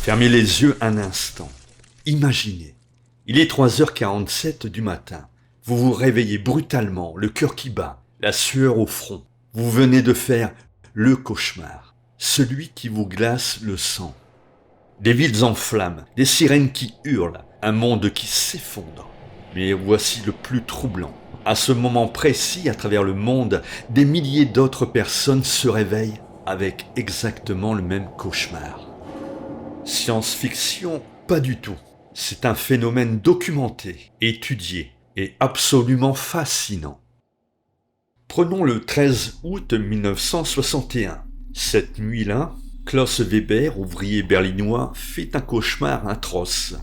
Fermez les yeux un instant. Imaginez. Il est 3h47 du matin. Vous vous réveillez brutalement, le cœur qui bat, la sueur au front. Vous venez de faire le cauchemar, celui qui vous glace le sang. Des villes en flammes, des sirènes qui hurlent, un monde qui s'effondre. Mais voici le plus troublant. À ce moment précis, à travers le monde, des milliers d'autres personnes se réveillent avec exactement le même cauchemar. Science-fiction, pas du tout. C'est un phénomène documenté, étudié et absolument fascinant. Prenons le 13 août 1961. Cette nuit-là, Klaus Weber, ouvrier berlinois, fait un cauchemar atroce.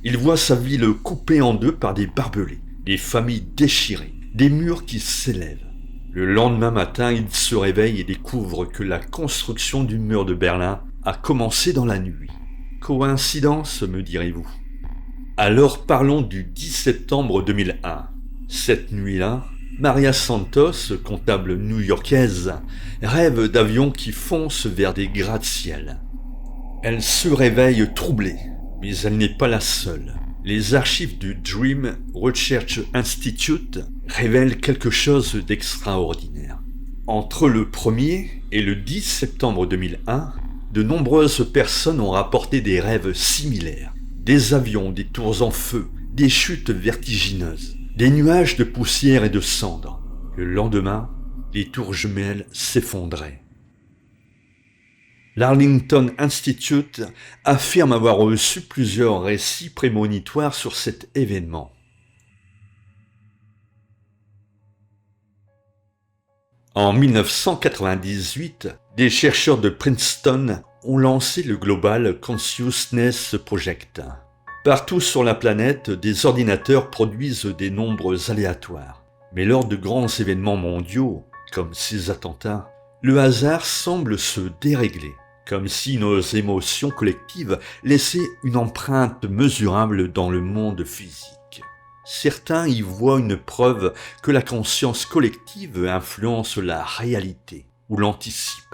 Il voit sa ville coupée en deux par des barbelés, des familles déchirées, des murs qui s'élèvent. Le lendemain matin, il se réveille et découvre que la construction du mur de Berlin a commencé dans la nuit. Coïncidence, me direz-vous? Alors parlons du 10 septembre 2001. Cette nuit-là, Maria Santos, comptable new-yorkaise, rêve d'avions qui foncent vers des gratte-ciel. Elle se réveille troublée, mais elle n'est pas la seule. Les archives du Dream Research Institute révèlent quelque chose d'extraordinaire. Entre le 1er et le 10 septembre 2001, de nombreuses personnes ont rapporté des rêves similaires. Des avions, des tours en feu, des chutes vertigineuses, des nuages de poussière et de cendres. Le lendemain, les tours jumelles s'effondraient. L'Arlington Institute affirme avoir reçu plusieurs récits prémonitoires sur cet événement. En 1998, des chercheurs de Princeton ont lancé le Global Consciousness Project. Partout sur la planète, des ordinateurs produisent des nombres aléatoires. Mais lors de grands événements mondiaux, comme ces attentats, le hasard semble se dérégler, comme si nos émotions collectives laissaient une empreinte mesurable dans le monde physique. Certains y voient une preuve que la conscience collective influence la réalité ou l'anticipe.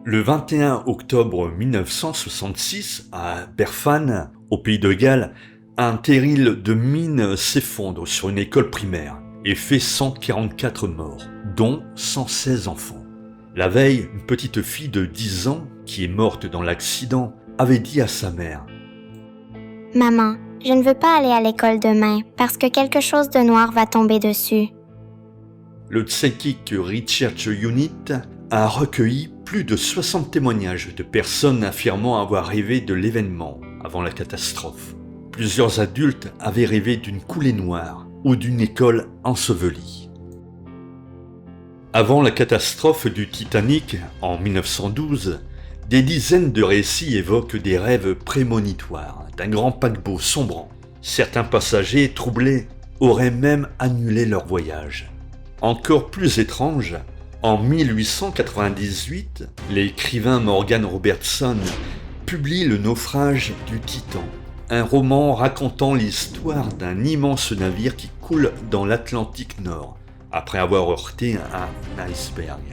Le 21 octobre 1966, à Berfan, au pays de Galles, un terril de mine s'effondre sur une école primaire et fait 144 morts, dont 116 enfants. La veille, une petite fille de 10 ans, qui est morte dans l'accident, avait dit à sa mère « Maman, je ne veux pas aller à l'école demain parce que quelque chose de noir va tomber dessus. » Le Psychic Research Unit a recueilli plus de 60 témoignages de personnes affirmant avoir rêvé de l'événement avant la catastrophe. Plusieurs adultes avaient rêvé d'une coulée noire ou d'une école ensevelie. Avant la catastrophe du Titanic, en 1912, des dizaines de récits évoquent des rêves prémonitoires d'un grand paquebot sombrant. Certains passagers, troublés, auraient même annulé leur voyage. Encore plus étrange, en 1898, l'écrivain Morgan Robertson publie Le naufrage du Titan, un roman racontant l'histoire d'un immense navire qui coule dans l'Atlantique Nord, après avoir heurté un iceberg.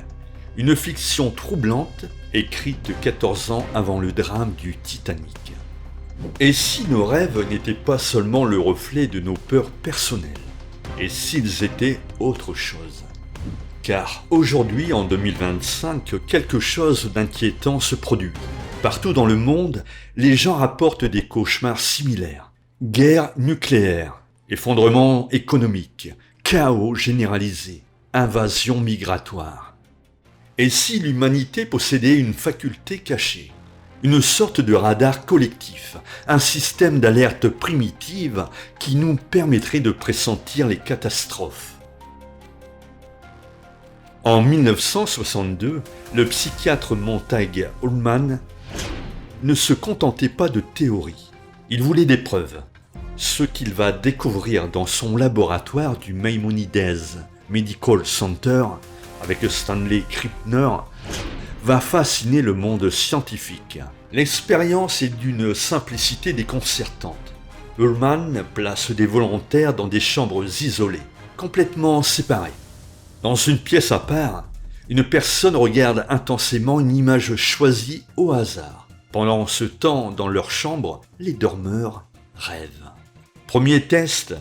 Une fiction troublante, écrite 14 ans avant le drame du Titanic. Et si nos rêves n'étaient pas seulement le reflet de nos peurs personnelles? Et s'ils étaient autre chose? Car aujourd'hui, en 2025, quelque chose d'inquiétant se produit. Partout dans le monde, les gens rapportent des cauchemars similaires. Guerre nucléaire, effondrement économique, chaos généralisé, invasion migratoire. Et si l'humanité possédait une faculté cachée, une sorte de radar collectif, un système d'alerte primitive qui nous permettrait de pressentir les catastrophes? En 1962, le psychiatre Montague Ullman ne se contentait pas de théories, il voulait des preuves. Ce qu'il va découvrir dans son laboratoire du Maimonides Medical Center avec Stanley Krippner va fasciner le monde scientifique. L'expérience est d'une simplicité déconcertante. Ullman place des volontaires dans des chambres isolées, complètement séparées. Dans une pièce à part, Une personne regarde intensément une image choisie au hasard. Pendant ce temps, dans leur chambre, les dormeurs rêvent. Premier test,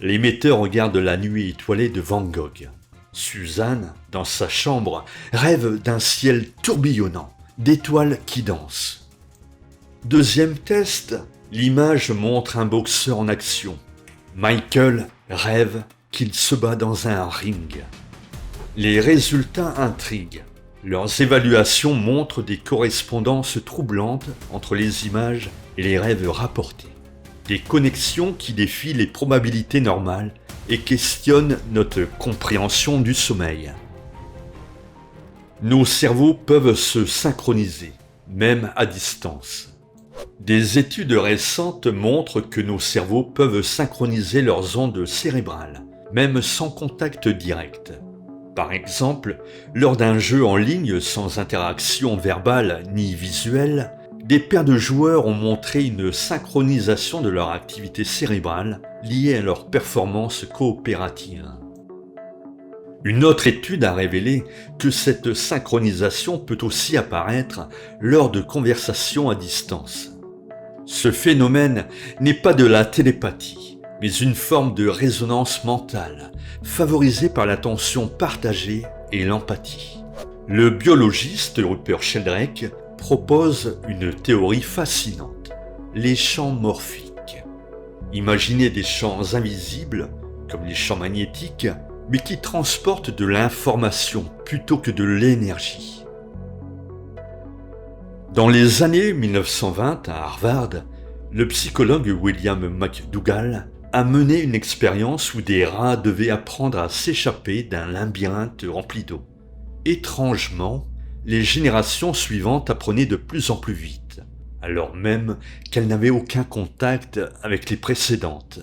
l'émetteur regarde la nuit étoilée de Van Gogh. Suzanne, dans sa chambre, rêve d'un ciel tourbillonnant, d'étoiles qui dansent. Deuxième test, l'image montre un boxeur en action. Michael rêve qu'il se bat dans un ring. Les résultats intriguent. Leurs évaluations montrent des correspondances troublantes entre les images et les rêves rapportés. Des connexions qui défient les probabilités normales et questionnent notre compréhension du sommeil. Nos cerveaux peuvent se synchroniser, même à distance. Des études récentes montrent que nos cerveaux peuvent synchroniser leurs ondes cérébrales, même sans contact direct. Par exemple, lors d'un jeu en ligne sans interaction verbale ni visuelle, des paires de joueurs ont montré une synchronisation de leur activité cérébrale liée à leur performance coopérative. Une autre étude a révélé que cette synchronisation peut aussi apparaître lors de conversations à distance. Ce phénomène n'est pas de la télépathie, mais une forme de résonance mentale, favorisée par l'attention partagée et l'empathie. Le biologiste Rupert Sheldrake propose une théorie fascinante, les champs morphiques. Imaginez des champs invisibles, comme les champs magnétiques, mais qui transportent de l'information plutôt que de l'énergie. Dans les années 1920 à Harvard, le psychologue William McDougall a mené une expérience où des rats devaient apprendre à s'échapper d'un labyrinthe rempli d'eau. Étrangement, les générations suivantes apprenaient de plus en plus vite, alors même qu'elles n'avaient aucun contact avec les précédentes.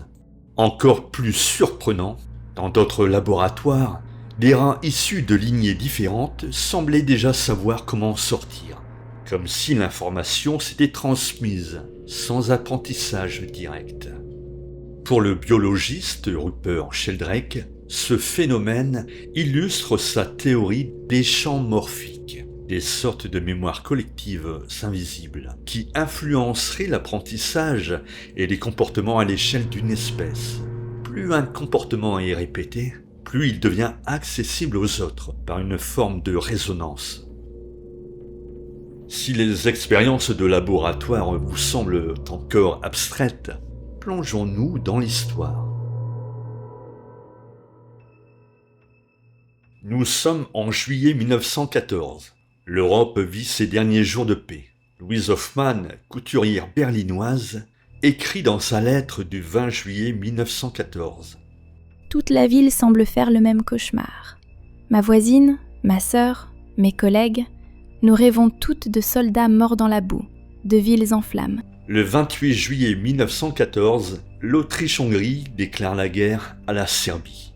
Encore plus surprenant, dans d'autres laboratoires, des rats issus de lignées différentes semblaient déjà savoir comment sortir, comme si l'information s'était transmise sans apprentissage direct. Pour le biologiste Rupert Sheldrake, ce phénomène illustre sa théorie des champs morphiques, des sortes de mémoires collectives invisibles qui influenceraient l'apprentissage et les comportements à l'échelle d'une espèce. Plus un comportement est répété, plus il devient accessible aux autres par une forme de résonance. Si les expériences de laboratoire vous semblent encore abstraites, plongeons-nous dans l'histoire. Nous sommes en juillet 1914. L'Europe vit ses derniers jours de paix. Louise Hoffmann, couturière berlinoise, écrit dans sa lettre du 20 juillet 1914. Toute la ville semble faire le même cauchemar. Ma voisine, ma sœur, mes collègues, nous rêvons toutes de soldats morts dans la boue, de villes en flammes. Le 28 juillet 1914, l'Autriche-Hongrie déclare la guerre à la Serbie.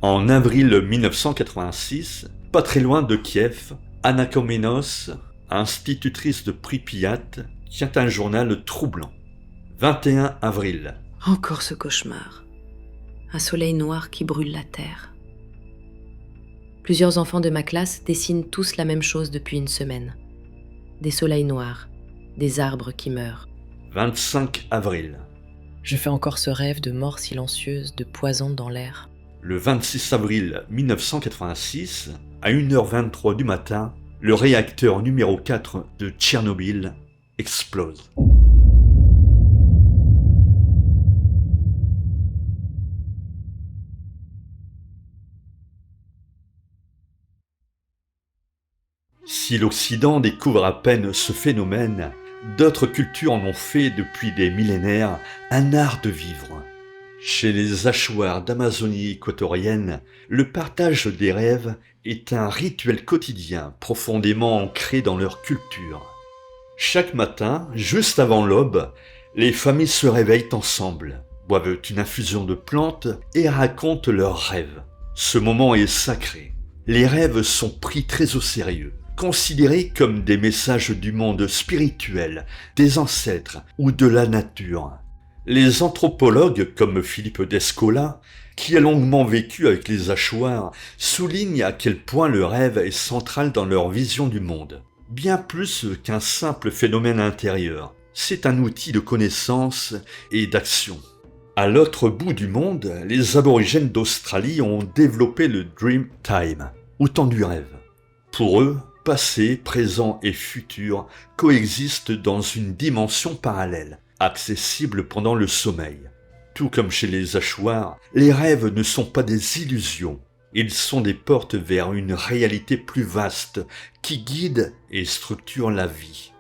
En avril 1986, pas très loin de Kiev, Anna Komnenos, institutrice de Pripyat, tient un journal troublant. 21 avril. Encore ce cauchemar. Un soleil noir qui brûle la terre. Plusieurs enfants de ma classe dessinent tous la même chose depuis une semaine. Des soleils noirs, des arbres qui meurent. 25 avril. Je fais encore ce rêve de mort silencieuse, de poison dans l'air. Le 26 avril 1986, à 1h23 du matin, le réacteur numéro 4 de Tchernobyl explose. Si l'Occident découvre à peine ce phénomène, d'autres cultures en ont fait depuis des millénaires un art de vivre. Chez les Achuars d'Amazonie équatorienne, le partage des rêves est un rituel quotidien profondément ancré dans leur culture. Chaque matin, juste avant l'aube, les familles se réveillent ensemble, boivent une infusion de plantes et racontent leurs rêves. Ce moment est sacré. Les rêves sont pris très au sérieux, considérés comme des messages du monde spirituel, des ancêtres ou de la nature. Les anthropologues comme Philippe Descola qui a longuement vécu avec les hachoirs, souligne à quel point le rêve est central dans leur vision du monde. Bien plus qu'un simple phénomène intérieur, c'est un outil de connaissance et d'action. À l'autre bout du monde, les aborigènes d'Australie ont développé le Dream Time, ou temps du rêve. Pour eux, passé, présent et futur coexistent dans une dimension parallèle, accessible pendant le sommeil. Tout comme chez les hachoirs, les rêves ne sont pas des illusions, ils sont des portes vers une réalité plus vaste qui guide et structure la vie.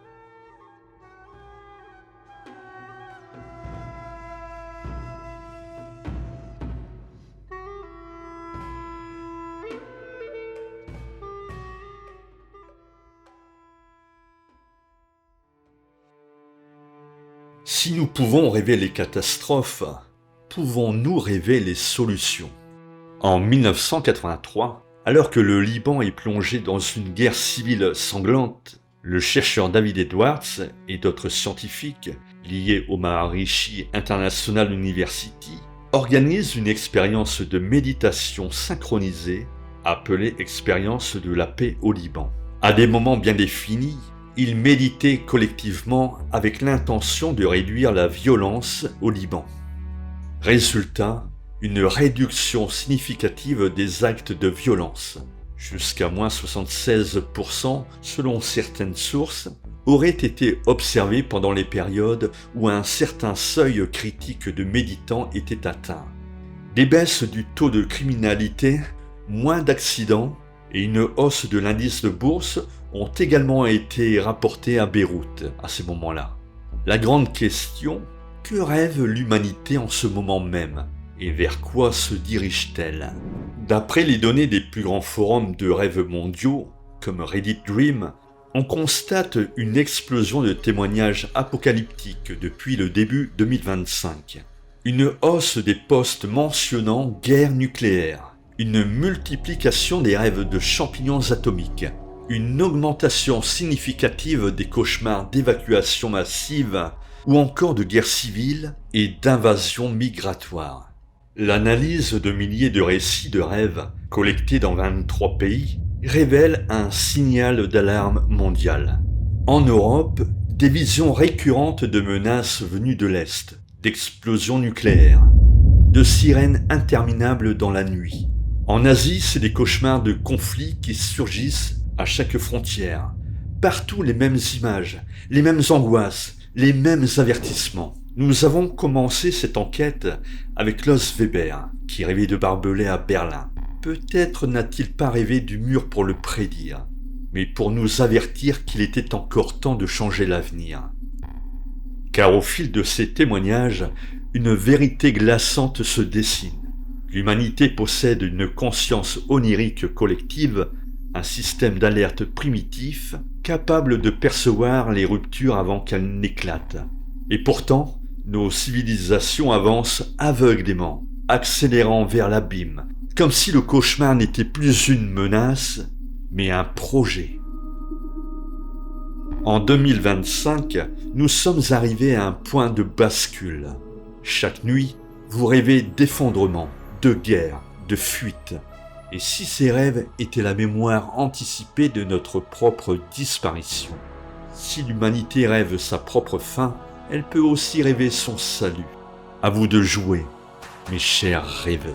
Si nous pouvons rêver les catastrophes, pouvons-nous rêver les solutions ? En 1983, alors que le Liban est plongé dans une guerre civile sanglante, le chercheur David Edwards et d'autres scientifiques liés au Maharishi International University organisent une expérience de méditation synchronisée appelée expérience de la paix au Liban. À des moments bien définis, ils méditaient collectivement avec l'intention de réduire la violence au Liban. Résultat, une réduction significative des actes de violence, jusqu'à moins 76% selon certaines sources, aurait été observée pendant les périodes où un certain seuil critique de méditants était atteint. Des baisses du taux de criminalité, moins d'accidents et une hausse de l'indice de bourse ont également été rapportés à Beyrouth à ces moments-là. La grande question, que rêve l'humanité en ce moment même et vers quoi se dirige-t-elle ? D'après les données des plus grands forums de rêves mondiaux, comme Reddit Dream, on constate une explosion de témoignages apocalyptiques depuis le début 2025. Une hausse des posts mentionnant guerre nucléaire, une multiplication des rêves de champignons atomiques, une augmentation significative des cauchemars d'évacuation massive ou encore de guerre civile et d'invasion migratoire. L'analyse de milliers de récits de rêves collectés dans 23 pays révèle un signal d'alarme mondial. En Europe, des visions récurrentes de menaces venues de l'Est, d'explosions nucléaires, de sirènes interminables dans la nuit. En Asie, c'est des cauchemars de conflits qui surgissent à chaque frontière. Partout les mêmes images, les mêmes angoisses, les mêmes avertissements. Nous avons commencé cette enquête avec Klaus Weber, qui rêvait de barbelés à Berlin. Peut-être n'a-t-il pas rêvé du mur pour le prédire, mais pour nous avertir qu'il était encore temps de changer l'avenir. Car au fil de ces témoignages, une vérité glaçante se dessine. L'humanité possède une conscience onirique collective, un système d'alerte primitif, capable de percevoir les ruptures avant qu'elles n'éclatent. Et pourtant, nos civilisations avancent aveuglément, accélérant vers l'abîme, comme si le cauchemar n'était plus une menace, mais un projet. En 2025, nous sommes arrivés à un point de bascule. Chaque nuit, vous rêvez d'effondrement, de guerre, de fuite. Et si ces rêves étaient la mémoire anticipée de notre propre disparition? Si l'humanité rêve sa propre fin, elle peut aussi rêver son salut. À vous de jouer, mes chers rêveurs.